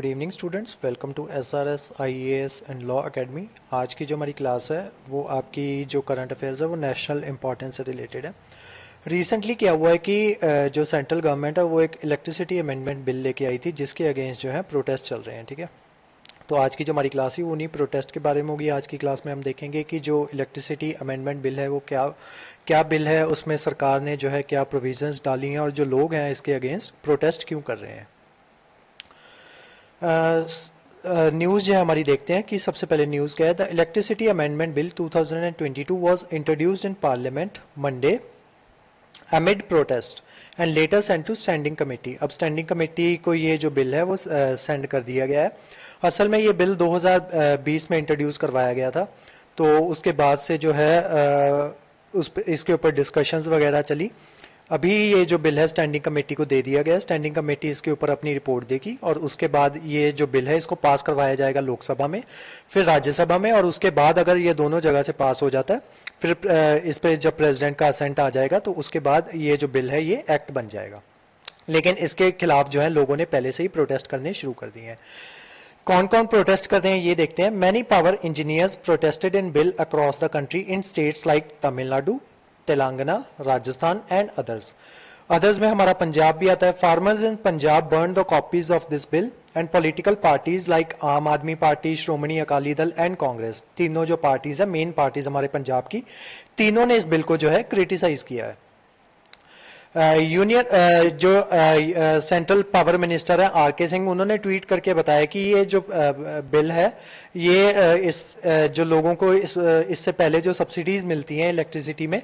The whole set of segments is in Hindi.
Good evening students, welcome to SRS IAS and law academy. आज की जो हमारी क्लास है वो आपकी जो करंट अफेयर्स है वो नेशनल इंपॉर्टेंस से रिलेटेड है। रिसेंटली क्या हुआ है कि जो सेंट्रल गवर्नमेंट है वो एक इलेक्ट्रिसिटी अमेंडमेंट बिल लेके आई थी जिसके अगेंस्ट जो है प्रोटेस्ट चल रहे हैं। ठीक है, तो आज की जो हमारी क्लास है वो उन्हीं प्रोटेस्ट के बारे में होगी। आज की क्लास में हम देखेंगे कि जो इलेक्ट्रिसिटी अमेंडमेंट बिल है वो क्या क्या बिल है, उसमें सरकार ने जो है क्या प्रोविजंस डाली हैं और जो लोग हैं इसके अगेंस्ट प्रोटेस्ट क्यों कर रहे हैं। न्यूज़ जो है हमारी देखते हैं कि सबसे पहले न्यूज़ क्या है। The electricity amendment bill 2022 was introduced in parliament Monday amid protest and later sent to standing committee. अब स्टैंडिंग कमेटी को ये जो बिल है वो सेंड कर दिया गया है। असल में ये बिल 2020 में इंट्रोड्यूस करवाया गया था, तो उसके बाद से जो है इसके ऊपर डिस्कशंस वगैरह चली। अभी ये जो बिल है स्टैंडिंग कमेटी को दे दिया गया है। स्टैंडिंग कमेटी इसके ऊपर अपनी रिपोर्ट देगी और उसके बाद ये जो बिल है इसको पास करवाया जाएगा लोकसभा में, फिर राज्यसभा में, और उसके बाद अगर ये दोनों जगह से पास हो जाता है फिर इस पे जब प्रेसिडेंट का असेंट आ जाएगा तो उसके बाद ये जो बिल है ये एक्ट बन जाएगा। लेकिन इसके खिलाफ जो है लोगों ने पहले से ही प्रोटेस्ट करने शुरू कर दिए हैं। कौन कौन प्रोटेस्ट करते हैं ये देखते हैं। Many power engineers protested in bill across the country in states like Tamil Nadu, Telangana, Rajasthan and others में हमारा पंजाब भी आता है। Farmers in Punjab burn the copies of this bill and political parties like Aam Aadmi party, Shiromani Akali Dal and Congress, तीनों जो पार्टीज है मेन पार्टीज हमारे पंजाब की, तीनों ने इस बिल को जो है क्रिटिसाइज किया है। यूनियन जो सेंट्रल पावर मिनिस्टर है आर के सिंह, उन्होंने ट्वीट करके बताया कि ये जो बिल है ये इस जो लोगों को इससे पहले जो सब्सिडीज मिलती हैं इलेक्ट्रिसिटी में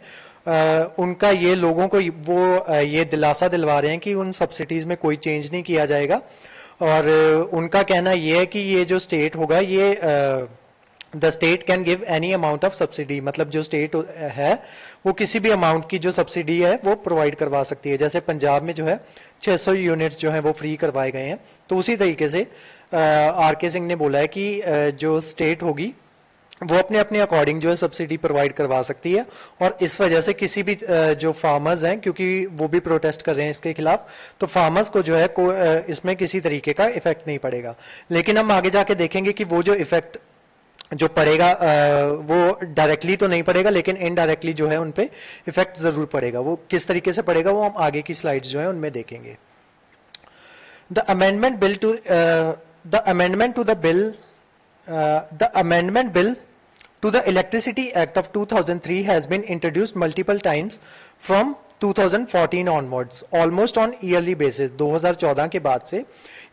उनका ये लोगों को वो ये दिलासा दिलवा रहे हैं कि उन सब्सिडीज में कोई चेंज नहीं किया जाएगा। और उनका कहना ये है कि ये जो स्टेट होगा ये the state can give any amount of subsidy, मतलब जो स्टेट है वो किसी भी अमाउंट की जो सब्सिडी है वो प्रोवाइड करवा सकती है। जैसे पंजाब में जो है 600 यूनिट्स जो है वो फ्री करवाए गए हैं, तो उसी तरीके से आर के सिंह ने बोला है कि जो स्टेट होगी वो अपने अपने अकॉर्डिंग जो है सब्सिडी प्रोवाइड करवा सकती है। और इस वजह से किसी भी जो फार्मर्स हैं, क्योंकि वो भी प्रोटेस्ट कर रहे हैं इसके खिलाफ, तो फार्मर्स को जो है इसमें किसी तरीके का इफेक्ट नहीं पड़ेगा। लेकिन हम आगे जाके देखेंगे कि वो जो इफेक्ट जो पड़ेगा वो डायरेक्टली तो नहीं पड़ेगा, लेकिन इनडायरेक्टली जो है उनपे इफेक्ट जरूर पड़ेगा। वो किस तरीके से पड़ेगा वो हम आगे की स्लाइड्स जो है उनमें देखेंगे। The amendment bill to the Electricity Act of 2003 has been introduced multiple times from 2014 onwards, almost on yearly basis। 2014 के बाद से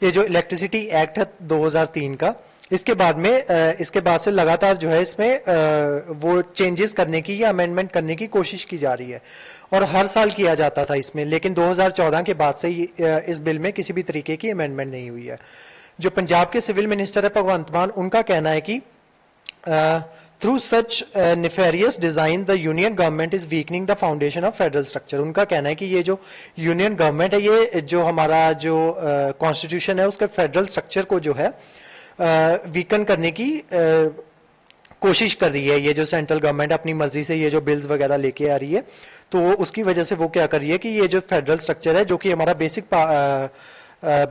ये जो इलेक्ट्रिसिटी एक्ट है 2003 का, इसके बाद से लगातार जो है इसमें वो चेंजेस करने की या अमेंडमेंट करने की कोशिश की जा रही है और हर साल किया जाता था इसमें। लेकिन 2014 के बाद से इस बिल में किसी भी तरीके की अमेंडमेंट नहीं हुई है। जो पंजाब के सिविल मिनिस्टर है भगवंत मान, उनका कहना है कि through such nefarious design the union government is weakening the foundation of federal structure. उनका कहना है कि ये जो यूनियन गवर्नमेंट है ये जो हमारा जो कॉन्स्टिट्यूशन है उसके फेडरल स्ट्रक्चर को जो है वीकन करने की कोशिश कर रही है। ये जो सेंट्रल गवर्नमेंट अपनी मर्जी से ये जो बिल्स वगैरह लेके आ रही है, तो उसकी वजह से वो क्या कर रही है कि ये जो फेडरल स्ट्रक्चर है जो कि हमारा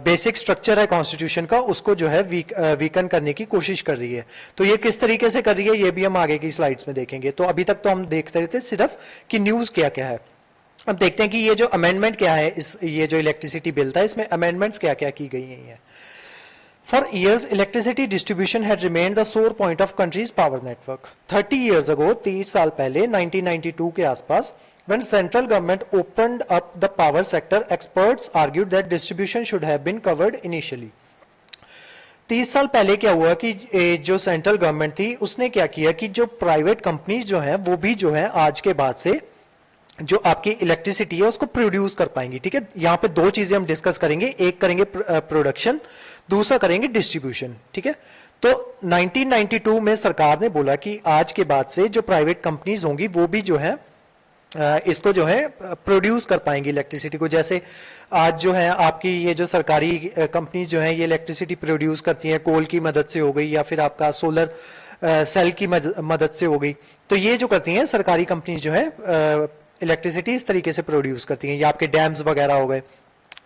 बेसिक स्ट्रक्चर है कॉन्स्टिट्यूशन का, उसको जो है वीकन करने की कोशिश कर रही है। तो ये किस तरीके से कर रही है ये भी हम आगे की स्लाइड्स में देखेंगे। तो अभी तक तो हम देखते रहते सिर्फ कि न्यूज क्या क्या है। अब देखते हैं कि ये जो अमेंडमेंट क्या है, ये जो इलेक्ट्रिसिटी बिल था इसमें अमेंडमेंट्स क्या क्या की गई हैं। For years, electricity distribution had remained the sore point of country's power network. 30 years ago, 30 साल पहले, 1992 के आसपास, when central government opened up the power sector, experts argued that distribution should have been covered initially. 30 साल पहले क्या हुआ कि जो सेंट्रल गवर्नमेंट थी उसने क्या किया कि जो प्राइवेट कंपनीज जो हैं वो भी जो है आज के बाद से जो आपकी इलेक्ट्रिसिटी है उसको प्रोड्यूस कर पाएंगी। ठीक है, यहाँ पे दो चीजें हम डिस्कस करेंगे, एक करेंगे प्रोडक्शन, दूसरा करेंगे डिस्ट्रीब्यूशन। ठीक है, तो 1992 में सरकार ने बोला कि आज के बाद से जो प्राइवेट कंपनीज होंगी वो भी जो है इसको जो है प्रोड्यूस कर पाएंगी इलेक्ट्रिसिटी को। जैसे आज जो है आपकी ये जो सरकारी कंपनीज जो है ये इलेक्ट्रिसिटी प्रोड्यूस करती हैं, कोल की मदद से हो गई या फिर आपका सोलर सेल की मदद से हो गई। तो ये जो करती हैं सरकारी कंपनीज जो है इलेक्ट्रिसिटी इस तरीके से प्रोड्यूस करती हैं। या आपके डैम्स वगैरह हो गए,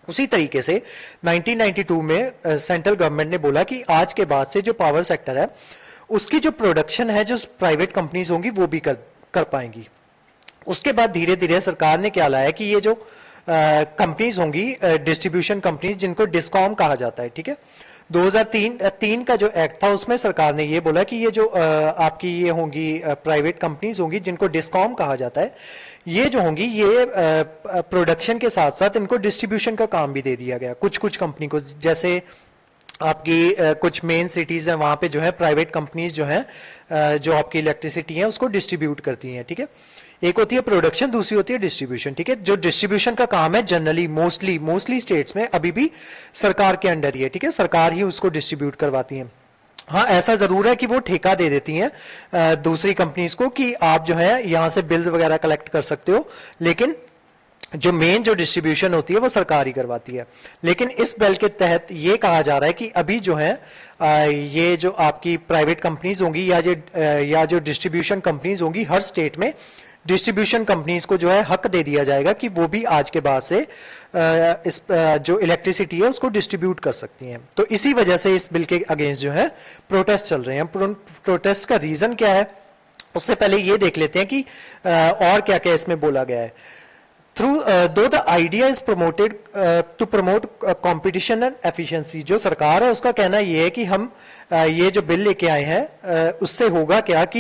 उसी तरीके से 1992 में सेंट्रल गवर्नमेंट ने बोला कि आज के बाद से जो पावर सेक्टर है उसकी जो प्रोडक्शन है जो प्राइवेट कंपनीज होंगी वो भी कर पाएंगी। उसके बाद धीरे धीरे सरकार ने क्या लाया कि ये जो कंपनीज होंगी डिस्ट्रीब्यूशन कंपनीज जिनको डिस्कॉम कहा जाता है, ठीक है, 2003 का जो एक्ट था उसमें सरकार ने ये बोला कि ये जो आपकी ये होंगी प्राइवेट कंपनीज होंगी जिनको डिस्कॉम कहा जाता है, ये जो होंगी ये प्रोडक्शन के साथ साथ इनको डिस्ट्रीब्यूशन का काम भी दे दिया गया कुछ कुछ कंपनी को। जैसे आपकी कुछ मेन सिटीज हैं वहां पे जो है प्राइवेट कंपनीज जो है जो आपकी इलेक्ट्रिसिटी है उसको डिस्ट्रीब्यूट करती हैं, ठीक है। एक होती है प्रोडक्शन, दूसरी होती है डिस्ट्रीब्यूशन, ठीक है। जो डिस्ट्रीब्यूशन का काम है जनरली मोस्टली स्टेट्स में अभी भी सरकार के अंडर ही है, ठीक है, सरकार ही उसको डिस्ट्रीब्यूट करवाती है। हाँ, ऐसा जरूर है कि वो ठेका दे देती हैं दूसरी कंपनीज को कि आप जो है यहां से बिल्स वगैरह कलेक्ट कर सकते हो, लेकिन जो मेन जो डिस्ट्रीब्यूशन होती है वो सरकार ही करवाती है। लेकिन इस बिल के तहत ये कहा जा रहा है कि अभी जो है ये जो आपकी प्राइवेट कंपनीज होंगी या जो डिस्ट्रीब्यूशन कंपनीज होंगी हर स्टेट में डिस्ट्रीब्यूशन कंपनीज को जो है हक दे दिया जाएगा कि वो भी आज के बाद से इस जो इलेक्ट्रिसिटी है उसको डिस्ट्रीब्यूट कर सकती हैं। तो इसी वजह से इस बिल के अगेंस्ट जो है प्रोटेस्ट चल रहे हैं। प्रोटेस्ट का रीजन क्या है उससे पहले ये देख लेते हैं कि और क्या क्या इसमें बोला गया है। though the idea is promoted to promote competition and efficiency, जो सरकार है उसका कहना ये है कि हम ये जो बिल लेके आए हैं उससे होगा क्या कि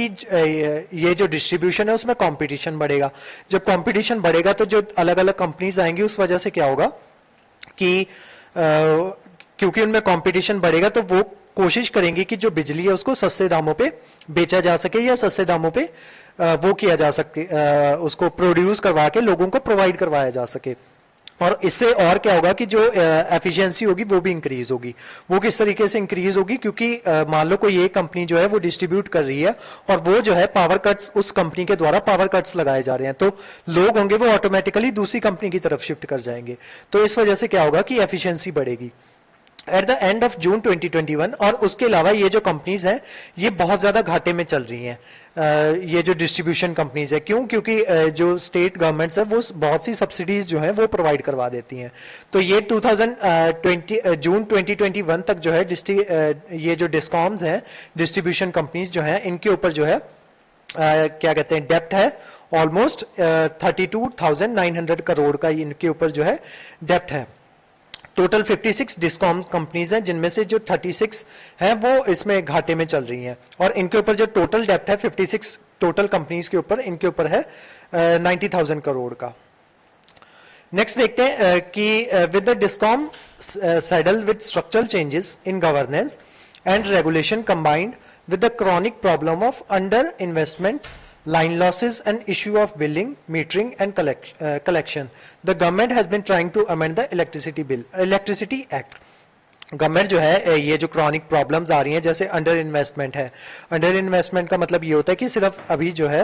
ये जो डिस्ट्रीब्यूशन है उसमें कंपटीशन बढ़ेगा। जब कंपटीशन बढ़ेगा तो जो अलग अलग कंपनीज आएंगी उस वजह से क्या होगा कि क्योंकि उनमें कंपटीशन बढ़ेगा तो वो कोशिश करेंगे कि जो बिजली है उसको सस्ते दामों पे बेचा जा सके या सस्ते दामों पे वो किया जा सके, उसको प्रोड्यूस करवा के लोगों को प्रोवाइड करवाया जा सके। और इससे और क्या होगा कि जो एफिशिएंसी होगी वो भी इंक्रीज होगी। वो किस तरीके से इंक्रीज होगी, क्योंकि मान लो कोई एक कंपनी जो है वो डिस्ट्रीब्यूट कर रही है और वो जो है पावर कट्स उस कंपनी के द्वारा पावर कट्स लगाए जा रहे हैं, तो लोग होंगे वो ऑटोमेटिकली दूसरी कंपनी की तरफ शिफ्ट कर जाएंगे। तो इस वजह से क्या होगा कि एफिशिएंसी बढ़ेगी at the end of June 2021। और उसके अलावा ये जो कंपनीज हैं ये बहुत ज्यादा घाटे में चल रही हैं, ये जो डिस्ट्रीब्यूशन कंपनीज है। क्यों? क्योंकि जो स्टेट गवर्नमेंट्स है वो बहुत सी सब्सिडीज जो है वो प्रोवाइड करवा देती हैं। तो ये 2020 जून 2021 तक जो है ये जो डिस्कॉम्स हैं डिस्ट्रीब्यूशन कंपनीज जो है इनके ऊपर जो है क्या कहते हैं डेप्ट है ऑलमोस्ट 32,900 करोड़ का इनके ऊपर जो है डेप्ट है। टोटल 56 डिस्कॉम कंपनीज हैं जिनमें से जो 36 हैं वो इसमें घाटे में चल रही हैं और इनके ऊपर जो टोटल डेप्ट है 56 टोटल कंपनीज के ऊपर इनके ऊपर है 90,000 करोड़ का। नेक्स्ट देखते हैं कि with the discom saddle with structural changes in governance and regulation combined with the chronic problem of under investment, line losses and issue of billing, metering and collection, the government has been trying to amend the electricity act. Government जो है ये जो क्रॉनिक प्रॉब्लम्स आ रही हैं जैसे अंडर इन्वेस्टमेंट है, अंडर इन्वेस्टमेंट का मतलब ये होता है कि सिर्फ अभी जो है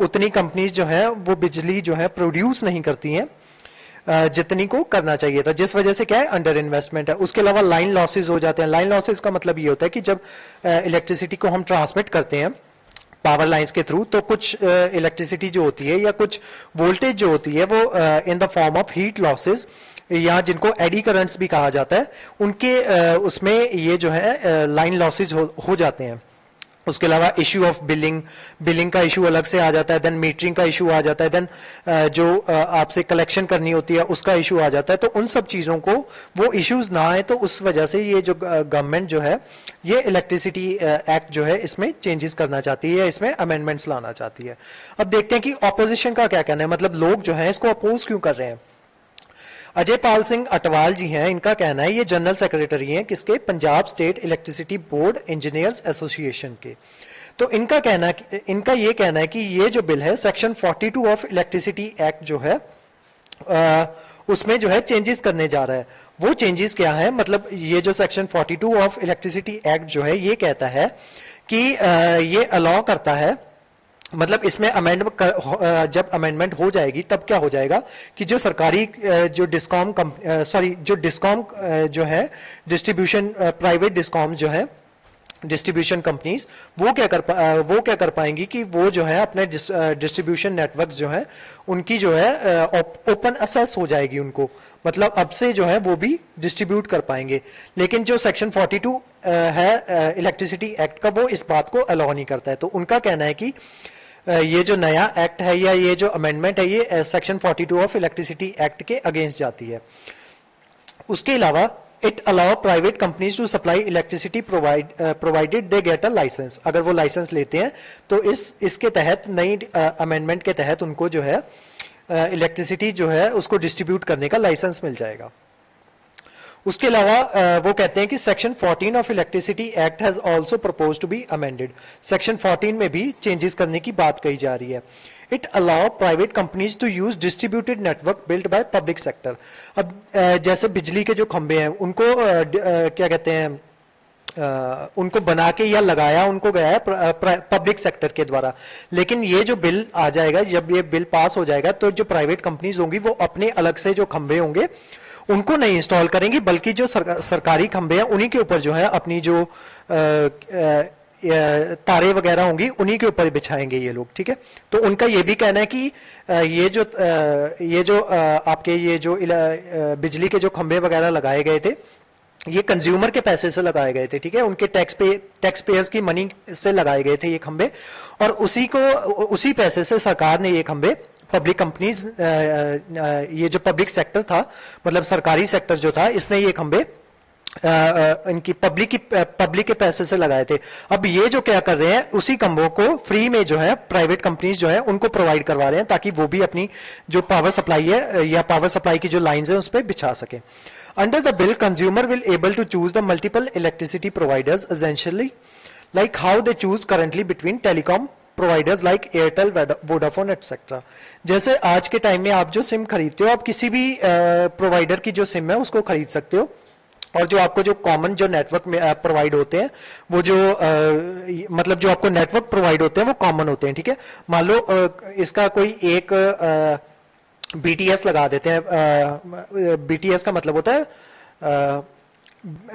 उतनी कंपनीज जो है वो बिजली जो है प्रोड्यूस नहीं करती हैं जितनी को करना चाहिए था, जिस वजह से क्या है अंडर इन्वेस्टमेंट है। उसके अलावा लाइन लॉसेज हो जाते हैं। लाइन लॉसेज का मतलब ये होता है कि जब इलेक्ट्रिसिटी को हम ट्रांसमिट करते हैं पावर लाइंस के थ्रू तो कुछ इलेक्ट्रिसिटी जो होती है या कुछ वोल्टेज जो होती है वो in the form of heat losses या जिनको एडी करंट्स भी कहा जाता है उनके उसमें ये जो है लाइन लॉसेज हो जाते हैं। उसके अलावा इश्यू ऑफ बिलिंग का इशू अलग से आ जाता है, देन मीटरिंग का इशू आ जाता है, देन जो आपसे कलेक्शन करनी होती है उसका इशू आ जाता है। तो उन सब चीजों को वो इश्यूज ना आए तो उस वजह से ये जो गवर्नमेंट जो है ये इलेक्ट्रिसिटी एक्ट जो है इसमें चेंजेस करना चाहती है, इसमें अमेंडमेंट्स लाना चाहती है। अब देखते हैं कि ऑपोजिशन का क्या कहना है, मतलब लोग जो है इसको अपोज क्यों कर रहे हैं। अजय पाल सिंह अटवाल जी हैं, इनका कहना है, ये जनरल सेक्रेटरी हैं किसके, Punjab state electricity board engineers association के। तो इनका ये कहना है कि ये जो बिल है सेक्शन 42 ऑफ इलेक्ट्रिसिटी एक्ट जो है उसमें जो है चेंजेस करने जा रहा है। वो चेंजेस क्या है, मतलब ये जो सेक्शन 42 ऑफ इलेक्ट्रिसिटी एक्ट जो है ये कहता है कि ये अलाउ करता है, मतलब इसमें जब अमेंडमेंट हो जाएगी तब क्या हो जाएगा कि जो सरकारी जो डिस्कॉम जो डिस्कॉम जो है डिस्ट्रीब्यूशन प्राइवेट डिस्कॉम जो है डिस्ट्रीब्यूशन कंपनीज वो क्या कर पाएंगी कि वो जो है अपने डिस्ट्रीब्यूशन नेटवर्क जो है उनकी जो है ओपन एक्सेस हो जाएगी उनको, मतलब अब से जो है वो भी डिस्ट्रीब्यूट कर पाएंगे। लेकिन जो सेक्शन 42 है इलेक्ट्रिसिटी एक्ट का, वो इस बात को अलाउ नहीं करता है। तो उनका कहना है कि ये जो नया एक्ट है या ये जो अमेंडमेंट है ये सेक्शन 42 ऑफ इलेक्ट्रिसिटी एक्ट के अगेंस्ट जाती है। उसके अलावा it allow private companies to supply electricity provided they get a licence. अगर वो लाइसेंस लेते हैं तो इसके तहत नई अमेंडमेंट के तहत उनको जो है इलेक्ट्रिसिटी जो है उसको डिस्ट्रीब्यूट करने का लाइसेंस मिल जाएगा। उसके अलावा वो कहते हैं कि section 14 of electricity act has also proposed to be amended. Section 14 में भी चेंजेस करने की बात कही जा रही है। It allow private companies to use distributed network built by public sector. अब जैसे बिजली के जो खंभे हैं उनको क्या कहते हैं, उनको बना के या लगाया उनको गया है पब्लिक सेक्टर के द्वारा। लेकिन ये जो बिल आ जाएगा, जब ये बिल पास हो जाएगा तो जो प्राइवेट कंपनीज होंगी वो अपने अलग से जो खंभे होंगे उनको नहीं इंस्टॉल करेंगी, बल्कि जो सरकारी खंभे हैं उन्हीं के ऊपर जो है अपनी जो तारे वगैरह होंगी उन्हीं के ऊपर बिछाएंगे ये लोग। ठीक है, तो उनका ये भी कहना है कि ये जो आपके ये जो बिजली के जो खंभे वगैरह लगाए गए थे ये कंज्यूमर के पैसे से लगाए गए थे। ठीक है, उनके टैक्स पेयर्स की मनी से लगाए गए थे ये खंभे, और उसी पैसे से सरकार ने ये खंभे पब्लिक कंपनीज, ये जो पब्लिक सेक्टर था मतलब सरकारी सेक्टर जो था, इसने ये खंभे इनकी पब्लिक के पैसे से लगाए थे। अब ये जो क्या कर रहे हैं उसी खंभों को फ्री में जो है प्राइवेट कंपनीज जो है उनको प्रोवाइड करवा रहे हैं ताकि वो भी अपनी जो पावर सप्लाई है या पावर सप्लाई की जो लाइंस है उस पर बिछा सके। Under the bill, consumer will able to choose the multiple electricity providers essentially like how they choose currently between telecom providers like Airtel, Vodafone, etc. जैसे आज के टाइम में आप जो सिम खरीदते हो, आप किसी भी प्रोवाइडर की जो सिम है उसको खरीद सकते हो, और जो आपको जो कॉमन जो नेटवर्क में प्रोवाइड होते हैं वो जो मतलब जो आपको नेटवर्क प्रोवाइड होते हैं वो कॉमन होते हैं। ठीक है, मान लो इसका कोई एक BTS लगा देते हैं। BTS का मतलब होता है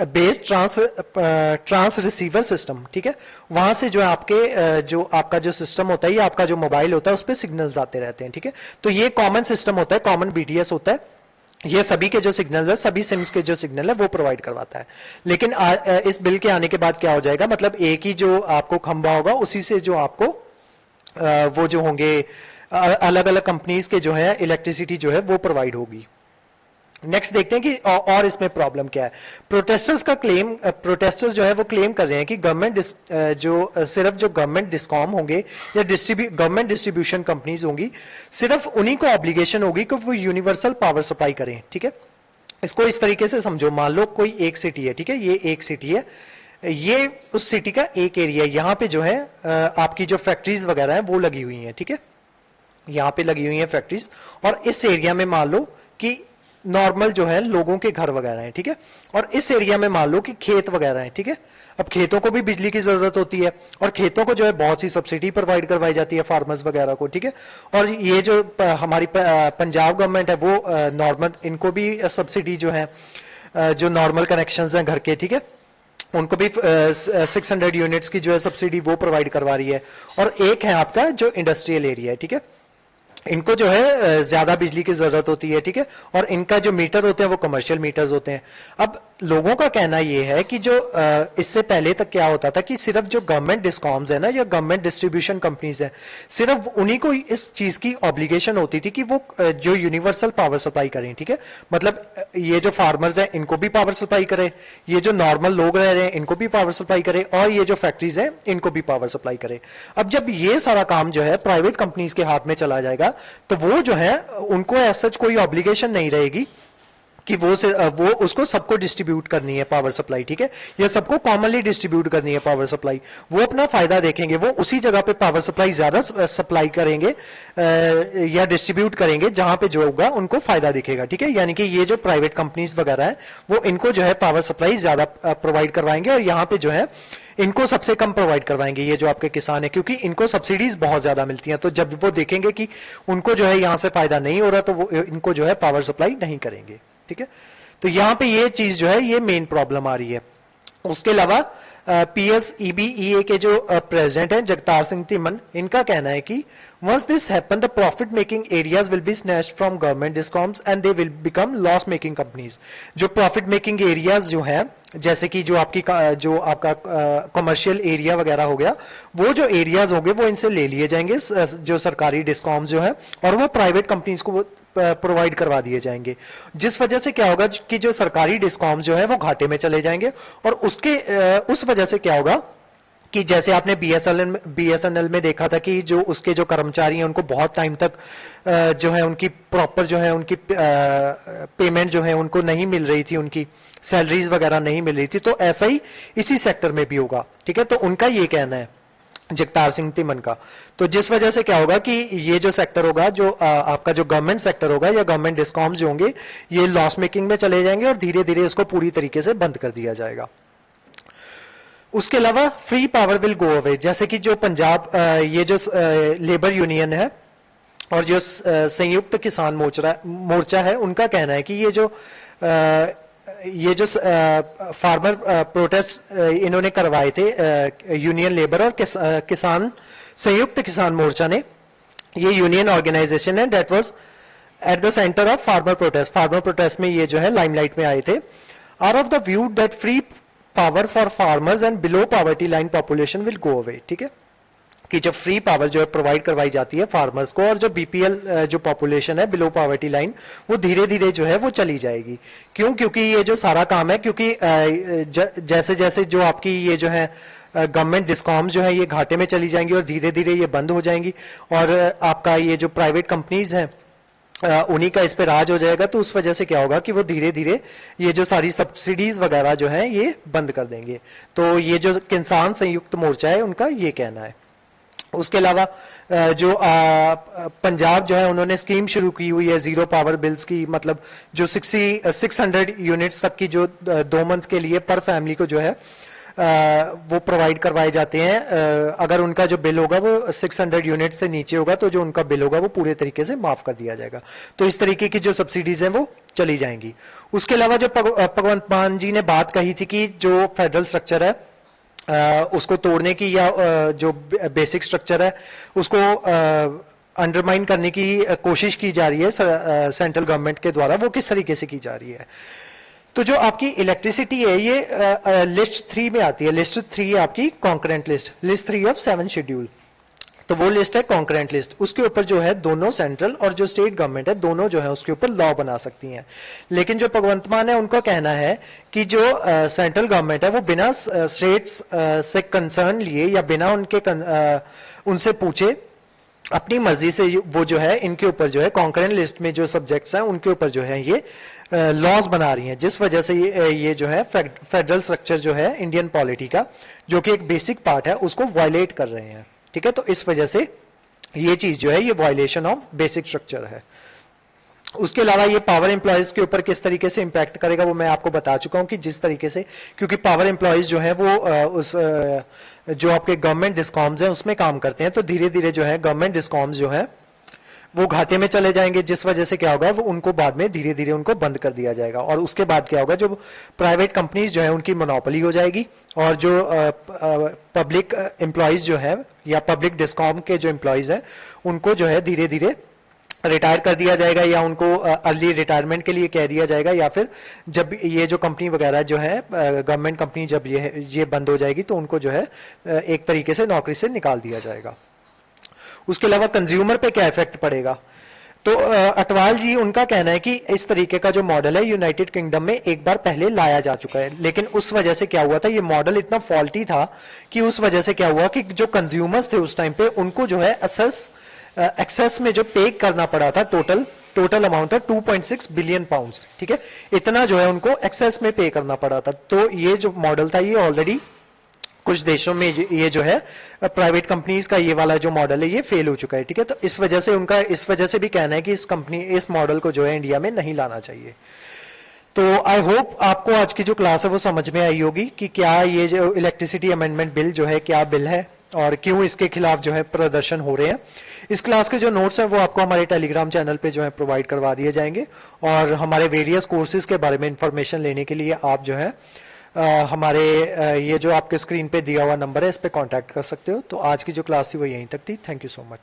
बेस ट्रांस रिसीवर सिस्टम। ठीक है, वहां से जो आपके जो आपका जो सिस्टम होता है या आपका जो मोबाइल होता है उस पर सिग्नल्स आते रहते हैं। ठीक है, तो ये कॉमन सिस्टम होता है, कॉमन BTS होता है, ये सभी के जो सिग्नल है, सभी सिम्स के जो सिग्नल है वो प्रोवाइड करवाता है। लेकिन इस बिल के आने के बाद क्या हो जाएगा, मतलब एक ही जो आपको खंभा होगा उसी से जो आपको वो जो होंगे अलग अलग कंपनीज के जो है इलेक्ट्रिसिटी जो है वो प्रोवाइड होगी। नेक्स्ट देखते हैं कि और इसमें प्रॉब्लम क्या है। प्रोटेस्टर्स जो है वो क्लेम कर रहे हैं कि गवर्नमेंट जो सिर्फ जो गवर्नमेंट डिस्कॉम होंगे या गवर्नमेंट डिस्ट्रीब्यूशन कंपनीज होंगी, सिर्फ उन्हीं को ऑब्लिगेशन होगी कि वो यूनिवर्सल पावर सप्लाई करें। ठीक है, इसको इस तरीके से समझो, मान लो कोई एक सिटी है। ठीक है, ये एक सिटी है, ये उस सिटी का एक एरिया है, यहाँ पे जो है आपकी जो फैक्ट्रीज वगैरह है वो लगी हुई है। ठीक है, यहाँ पे लगी हुई है फैक्ट्रीज, और इस एरिया में मान लो कि नॉर्मल जो है लोगों के घर वगैरह हैं। ठीक है, और इस एरिया में मान लो कि खेत वगैरह हैं। ठीक है, अब खेतों को भी बिजली की जरूरत होती है और खेतों को जो है बहुत सी सब्सिडी प्रोवाइड करवाई जाती है फार्मर्स वगैरह को। ठीक है, और ये जो हमारी पंजाब गवर्नमेंट है वो नॉर्मल इनको भी सब्सिडी जो है जो नॉर्मल कनेक्शंस हैं घर के, ठीक है, उनको भी 600 यूनिट्स की जो है सब्सिडी वो प्रोवाइड करवा रही है। और एक है आपका जो इंडस्ट्रियल एरिया है। ठीक है, इनको जो है ज्यादा बिजली की जरूरत होती है। ठीक है, और इनका जो मीटर होते हैं वो कमर्शियल मीटर्स होते हैं। अब लोगों का कहना ये है कि जो इससे पहले तक क्या होता था कि सिर्फ जो गवर्नमेंट डिस्कॉम्स है ना या गवर्नमेंट डिस्ट्रीब्यूशन कंपनीज है, सिर्फ उन्हीं को इस चीज की ऑब्लिगेशन होती थी कि वो जो यूनिवर्सल पावर सप्लाई करें। ठीक है, मतलब ये जो फार्मर्स हैं इनको भी पावर सप्लाई करे, ये जो नॉर्मल लोग रह रहे हैं इनको भी पावर सप्लाई करे, और ये जो फैक्ट्रीज है इनको भी पावर सप्लाई करे। अब जब ये सारा काम जो है प्राइवेट कंपनीज के हाथ में चला जाएगा तो वो जो है उनको ऐसा कोई ऑब्लिगेशन नहीं रहेगी कि वो उसको सबको डिस्ट्रीब्यूट करनी है पावर सप्लाई। ठीक है, या सबको कॉमनली डिस्ट्रीब्यूट करनी है पावर सप्लाई। वो अपना फायदा देखेंगे, वो उसी जगह पे पावर सप्लाई ज्यादा सप्लाई करेंगे या डिस्ट्रीब्यूट करेंगे जहां पे जो होगा उनको फायदा दिखेगा। ठीक है, यानी कि ये जो प्राइवेट कंपनीज वगैरह है वो इनको जो है पावर सप्लाई ज्यादा प्रोवाइड करवाएंगे, और यहाँ पे जो है इनको सबसे कम प्रोवाइड करवाएंगे ये जो आपके किसान है, क्योंकि इनको सब्सिडीज बहुत ज्यादा मिलती हैं। तो जब वो देखेंगे कि उनको जो है यहां से फायदा नहीं हो रहा तो वो इनको जो है पावर सप्लाई नहीं करेंगे। ठीक है, तो यहां पे ये चीज जो है ये मेन प्रॉब्लम आ रही है। उसके अलावा PSEBEA के जो प्रेसिडेंट हैं जगतार सिंह तिमन, इनका कहना है कि once this happen the profit making areas will be snatched from government discoms and they will become loss making companies। जो profit making areas जो है, जैसे कि जो आपका कमर्शियल एरिया वगैरह हो गया, वो जो एरियाज होंगे वो इनसे ले लिए जाएंगे, जो सरकारी डिस्कॉम्स जो है, और वो प्राइवेट कंपनीज को प्रोवाइड करवा दिए जाएंगे, जिस वजह से क्या होगा कि जो सरकारी डिस्कॉम्स जो है वो घाटे में चले जाएंगे। और उस वजह से क्या होगा कि जैसे आपने बीएसएनएल में देखा था कि जो उसके जो कर्मचारी हैं उनको बहुत टाइम तक जो है उनकी प्रॉपर जो है उनकी पेमेंट जो है उनको नहीं मिल रही थी, उनकी सैलरीज वगैरह नहीं मिल रही थी, तो ऐसा ही इसी सेक्टर में भी होगा। ठीक है, तो उनका ये कहना है जगतार सिंह तिमन का। तो जिस वजह से क्या होगा कि ये जो सेक्टर होगा, जो आपका जो गवर्नमेंट सेक्टर होगा या गवर्नमेंट डिस्कॉम्स जो होंगे, ये लॉस मेकिंग में चले जाएंगे और धीरे धीरे इसको पूरी तरीके से बंद कर दिया जाएगा। उसके अलावा free power will go away, जैसे कि जो पंजाब ये जो लेबर यूनियन है और जो संयुक्त किसान मोर्चा है, उनका कहना है कि ये जो फार्मर प्रोटेस्ट इन्होंने करवाए थे यूनियन लेबर और किसान संयुक्त किसान मोर्चा ने, ये यूनियन ऑर्गेनाइजेशन है that was at the centre of farmer protest में ये जो है लाइमलाइट में आए थे। Are of the view that free power for farmers and below poverty line population will go away. ठीक है, कि जो फ्री पावर जो है प्रोवाइड करवाई जाती है फार्मर्स को, और जो बीपीएल जो पॉपुलेशन है बिलो पॉवर्टी लाइन, वो धीरे धीरे जो है वो चली जाएगी। क्यों? क्योंकि ये जो सारा काम है, क्योंकि जैसे जैसे जो आपकी ये जो है गवर्नमेंट डिस्कॉम्स जो है ये घाटे में चली जाएंगी और धीरे धीरे ये बंद हो जाएंगी, और आपका ये जो प्राइवेट कंपनीज हैं उन्हीं का इस पे राज हो जाएगा। तो उस वजह से क्या होगा कि वो धीरे धीरे ये जो सारी सब्सिडीज वगैरह जो है ये बंद कर देंगे। तो ये जो किसान संयुक्त मोर्चा है उनका ये कहना है। उसके अलावा जो पंजाब जो है उन्होंने स्कीम शुरू की हुई है जीरो पावर बिल्स की, मतलब जो 600 यूनिट्स तक की जो 2 मंथ के लिए पर फैमिली को जो है वो प्रोवाइड करवाए जाते हैं। अगर उनका जो बिल होगा वो 600 यूनिट से नीचे होगा तो जो उनका बिल होगा वो पूरे तरीके से माफ कर दिया जाएगा। तो इस तरीके की जो सब्सिडीज हैं वो चली जाएंगी। उसके अलावा जो भगवंत मान जी ने बात कही थी कि जो फेडरल स्ट्रक्चर है उसको तोड़ने की, या जो बेसिक स्ट्रक्चर है उसको अंडरमाइन करने की कोशिश की जा रही है सेंट्रल गवर्नमेंट के द्वारा, वो किस तरीके से की जा रही है। तो जो आपकी इलेक्ट्रिसिटी है ये लिस्ट 3 में आती है। लिस्ट 3 है आपकी कॉन्करेंट लिस्ट 3 ऑफ 7 शेड्यूल। तो वो लिस्ट है कॉन्करेंट लिस्ट, उसके ऊपर जो है दोनों सेंट्रल और जो स्टेट गवर्नमेंट है दोनों जो है उसके ऊपर लॉ बना सकती हैं। लेकिन जो भगवंत मान है उनका कहना है कि जो सेंट्रल गवर्नमेंट है वो बिना स्टेट्स से कंसर्न लिए या बिना उनसे पूछे अपनी मर्जी से वो जो है इनके ऊपर जो है कॉन्करेंट लिस्ट में जो सब्जेक्ट्स हैं उनके ऊपर जो है ये लॉज बना रही हैं, जिस वजह से ये जो है फेडरल स्ट्रक्चर जो है इंडियन पॉलिटी का जो कि एक बेसिक पार्ट है उसको वायलेट कर रहे हैं। ठीक है, तो इस वजह से ये चीज जो है ये वायलेशन ऑफ बेसिक स्ट्रक्चर है। उसके अलावा ये पावर एम्प्लॉयज के ऊपर किस तरीके से इंपैक्ट करेगा वो मैं आपको बता चुका हूं कि जिस तरीके से, क्योंकि पावर एम्प्लॉयज जो है वो जो आपके गवर्नमेंट डिस्कॉम्स हैं उसमें काम करते हैं, तो धीरे धीरे जो है गवर्नमेंट डिस्कॉम्स जो है वो घाटे में चले जाएंगे, जिस वजह से क्या होगा वो उनको बाद में धीरे धीरे उनको बंद कर दिया जाएगा। और उसके बाद क्या होगा, जो प्राइवेट कंपनीज जो है उनकी मोनोपोली हो जाएगी, और जो पब्लिक एम्प्लॉयज जो है या पब्लिक डिस्कॉम के जो एम्प्लॉयज हैं उनको जो है धीरे धीरे रिटायर कर दिया जाएगा, या उनको अर्ली रिटायरमेंट के लिए कह दिया जाएगा, या फिर जब ये जो कंपनी वगैरह जो है गवर्नमेंट कंपनी जब ये बंद हो जाएगी तो उनको जो है एक तरीके से नौकरी से निकाल दिया जाएगा। उसके अलावा कंज्यूमर पे क्या इफेक्ट पड़ेगा, तो अटवाल जी उनका कहना है कि इस तरीके का जो मॉडल है यूनाइटेड किंगडम में एक बार पहले लाया जा चुका है, लेकिन उस वजह से क्या हुआ था, ये मॉडल इतना फॉल्टी था कि उस वजह से क्या हुआ कि जो कंज्यूमर्स थे उस टाइम पे उनको जो है एक्सेस में जो पे करना पड़ा था, टोटल अमाउंट है 2.6 बिलियन पाउंड्स। ठीक है, इतना जो है उनको एक्सेस में पे करना पड़ा था। तो ये जो मॉडल था ये ऑलरेडी कुछ देशों में ये जो है प्राइवेट कंपनीज का ये वाला जो मॉडल है ये फेल हो चुका है। ठीक है, तो इस वजह से भी कहना है कि इस मॉडल को जो है इंडिया में नहीं लाना चाहिए। तो आई होप आपको आज की जो क्लास है वो समझ में आई होगी कि क्या ये जो इलेक्ट्रिसिटी अमेंडमेंट बिल जो है क्या बिल है और क्यों इसके खिलाफ जो है प्रदर्शन हो रहे हैं। इस क्लास के जो नोट्स हैं वो आपको हमारे टेलीग्राम चैनल पे जो है प्रोवाइड करवा दिए जाएंगे, और हमारे वेरियस कोर्सेज के बारे में इंफॉर्मेशन लेने के लिए आप जो है हमारे ये जो आपके स्क्रीन पे दिया हुआ नंबर है इस पे कांटेक्ट कर सकते हो। तो आज की जो क्लास थी वो यहीं तक थी। Thank you so much.